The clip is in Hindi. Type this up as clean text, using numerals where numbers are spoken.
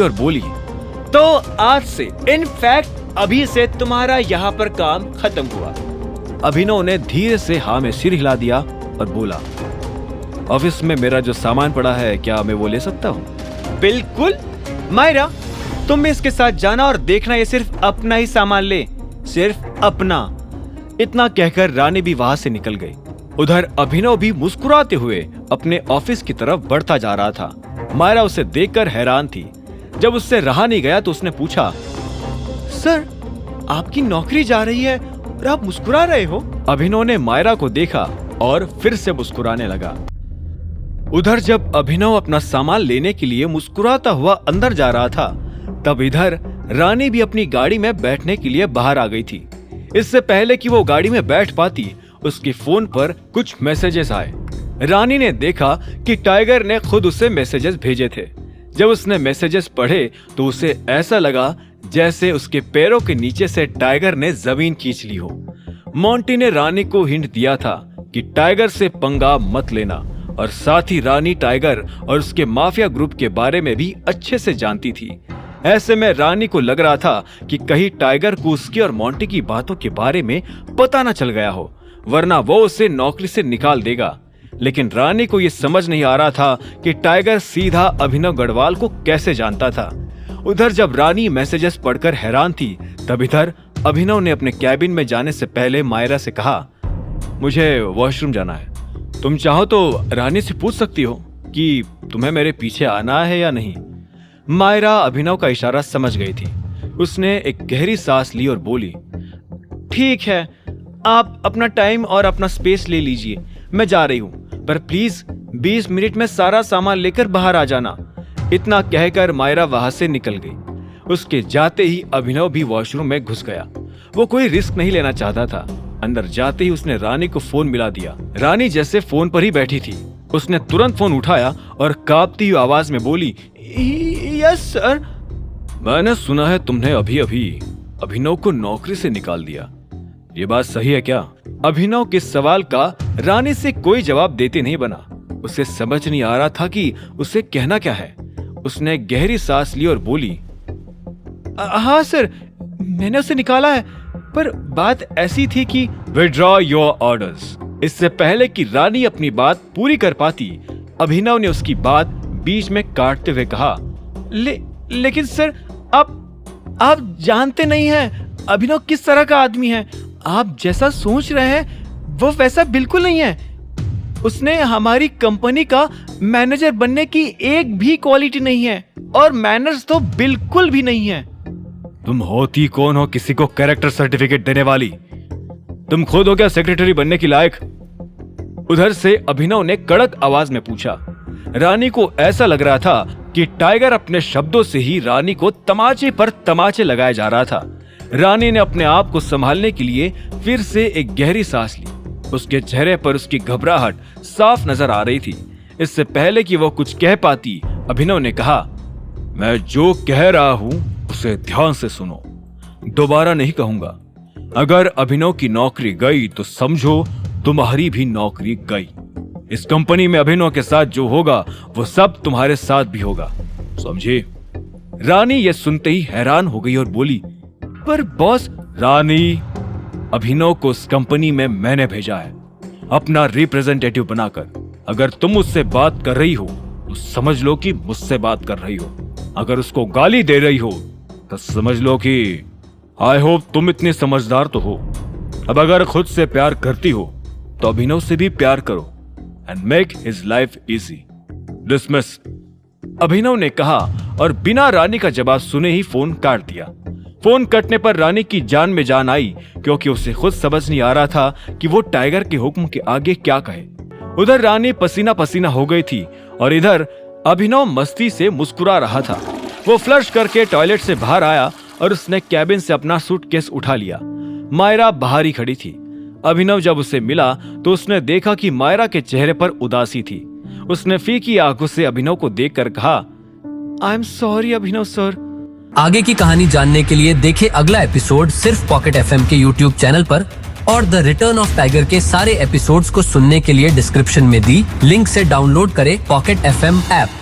और बोली, तो आज से इनफैक्ट अभी से तुम्हारा यहाँ पर काम खत्म हुआ। अभिनव ने धीरे से हाँ में सिर हिला दिया और बोला, ऑफिस में मेरा जो सामान पड़ा है क्या मैं वो ले सकता हूँ? बिल्कुल मायरा, तुम भी इसके साथ जाना और देखना ये सिर्फ अपना ही सामान ले, सिर्फ अपना। इतना कहकर रानी भी वहां से निकल गई। उधर अभिनव भी मुस्कुराते हुए अपने ऑफिस की तरफ बढ़ता जा रहा था। मायरा उसे देखकर हैरान थी। जब उससे रहा नहीं गया तो उसने पूछा, सर आपकी नौकरी जा रही है और आप मुस्कुरा रहे हो? अभिनव ने मायरा को देखा और फिर से मुस्कुराने लगा। उधर जब अभिनव अपना सामान लेने के लिए मुस्कुराता हुआ अंदर जा रहा था, तब इधर रानी भी अपनी गाड़ी में बैठने के लिए बाहर आ गई थी। इससे पहले कि वो गाड़ी में बैठ पाती, उसके फोन पर कुछ मैसेजेस आए। रानी ने देखा कि टाइगर ने खुद उसे मैसेजेस भेजे थे। जब उसने मैसेजेस पढ़े तो उसे ऐसा लगा जैसे उसके पैरों के नीचे से टाइगर ने जमीन खींच ली हो। मोंटी ने रानी को हिंट दिया था कि टाइगर से पंगा मत लेना, और साथ ही रानी टाइगर और उसके माफिया ग्रुप के बारे में भी अच्छे से जानती थी। ऐसे में रानी को लग रहा था कि कहीं टाइगर को उसकी और मोंटी की बातों के बारे में पता न चल गया हो, वरना वो उसे नौकरी से निकाल देगा। लेकिन रानी को यह समझ नहीं आ रहा था कि टाइगर सीधा अभिनव गढ़वाल को कैसे जानता था। उधर जब रानी मैसेजेस पढ़कर हैरान थी, तब इधर अभिनव ने अपने कैबिन में जाने से पहले मायरा से कहा, मुझे वॉशरूम जाना है, तुम चाहो तो रानी से पूछ सकती हो कि तुम्हें मेरे पीछे आना है या नहीं। मायरा अभिनव का इशारा समझ गई थी। उसने एक गहरी सांस ली और बोली, ठीक है, आप अपना टाइम और अपना स्पेस ले लीजिए, मैं जा रही हूँ, पर प्लीज 20 मिनट में सारा सामान लेकर बाहर आ जाना। इतना कहकर मायरा वहां से निकल गई। उसके जाते ही अभिनव भी वॉशरूम में घुस गया। वो कोई रिस्क नहीं लेना चाहता था। अंदर जाते ही उसने रानी को फोन मिला दिया। रानी जैसे फोन पर ही बैठी थी, उसने तुरंत फोन उठाया और कांपती हुई आवाज में बोली, यस सर। मैंने सुना है तुमने अभी अभी अभिनव को नौकरी से निकाल दिया, ये बात सही है क्या? अभिनव के सवाल का रानी से कोई जवाब देते नहीं बना। उसे समझ नहीं आ रहा था कि उसे कहना क्या है। उसने गहरी सांस ली और बोली, हाँ सर, मैंने उसे निकाला है, पर बात ऐसी थी कि विड्रॉ योर ऑर्डर्स। इससे पहले कि रानी अपनी बात पूरी कर पाती, अभिनव ने उसकी बात बीच में काटते हुए कहा, लेकिन सर आप जानते नहीं हैं अभिनव किस तरह का आदमी है। आप जैसा सोच रहे हैं वो वैसा बिल्कुल नहीं है। उसने हमारी कंपनी का मैनेजर बनने की एक भी क्वालिटी नहीं है, और मैनर्स तो बिल्कुल भी नहीं है। तुम होती कौन हो किसी को कैरेक्टर सर्टिफिकेट देने वाली? तुम खुद हो क्या सेक्रेटरी बनने की लायक? उधर से अभिनव ने कड़क आवाज में पूछा। रानी को ऐसा लग रहा था कि टाइगर अपने शब्दों से ही रानी को तमाचे पर तमाचे लगाया जा रहा था। रानी ने अपने आप को संभालने के लिए फिर से एक गहरी सांस ली। उसके चेहरे पर उसकी घबराहट साफ नजर आ रही थी। इससे पहले कि वो कुछ कह पाती, अभिनव ने कहा, मैं जो कह रहा हूं उसे ध्यान से सुनो, दोबारा नहीं कहूंगा। अगर अभिनव की नौकरी गई तो समझो तुम्हारी भी नौकरी गई। इस कंपनी में अभिनव के साथ जो होगा वो सब तुम्हारे साथ भी होगा, समझे? रानी ये सुनते ही हैरान हो गई और बोली, पर बॉस। रानी, अभिनव को इस कंपनी में मैंने भेजा है अपना रिप्रेजेंटेटिव बनाकर। अगर तुम उससे बात कर रही हो तो समझ लो कि मुझसे बात कर रही हो। अगर उसको गाली दे रही हो तो समझ लो कि आई होप तुम इतनी समझदार तो हो। अब अगर खुद से प्यार करती हो तो अभिनव से भी प्यार करो and make his life easy. Dismiss. Abhinav ने कहा और बिना रानी का जवाब सुने ही फोन काट दिया। फोन कटने पर रानी की जान में जान आई, क्योंकि उसे खुद समझ नहीं आ रहा था कि वो टाइगर के हुक्म के आगे क्या कहे। उधर रानी पसीना पसीना हो गई थी और इधर अभिनव मस्ती से मुस्कुरा रहा था। वो फ्लश करके टॉयलेट से बाहर आया और उसने कैबिन से अपना सूटकेस उठा लिया। मायरा बाहर ही खड़ी थी। अभिनव जब उसे मिला तो उसने देखा कि मायरा के चेहरे पर उदासी थी। उसने फीकी आंखों से अभिनव को देखकर कहा, I am sorry Abhinav sir. आगे की कहानी जानने के लिए देखें अगला एपिसोड सिर्फ पॉकेट एफएम के यूट्यूब चैनल पर, और द रिटर्न ऑफ टाइगर के सारे एपिसोड्स को सुनने के लिए डिस्क्रिप्शन में दी लिंक से डाउनलोड करें पॉकेट एफएम ऐप।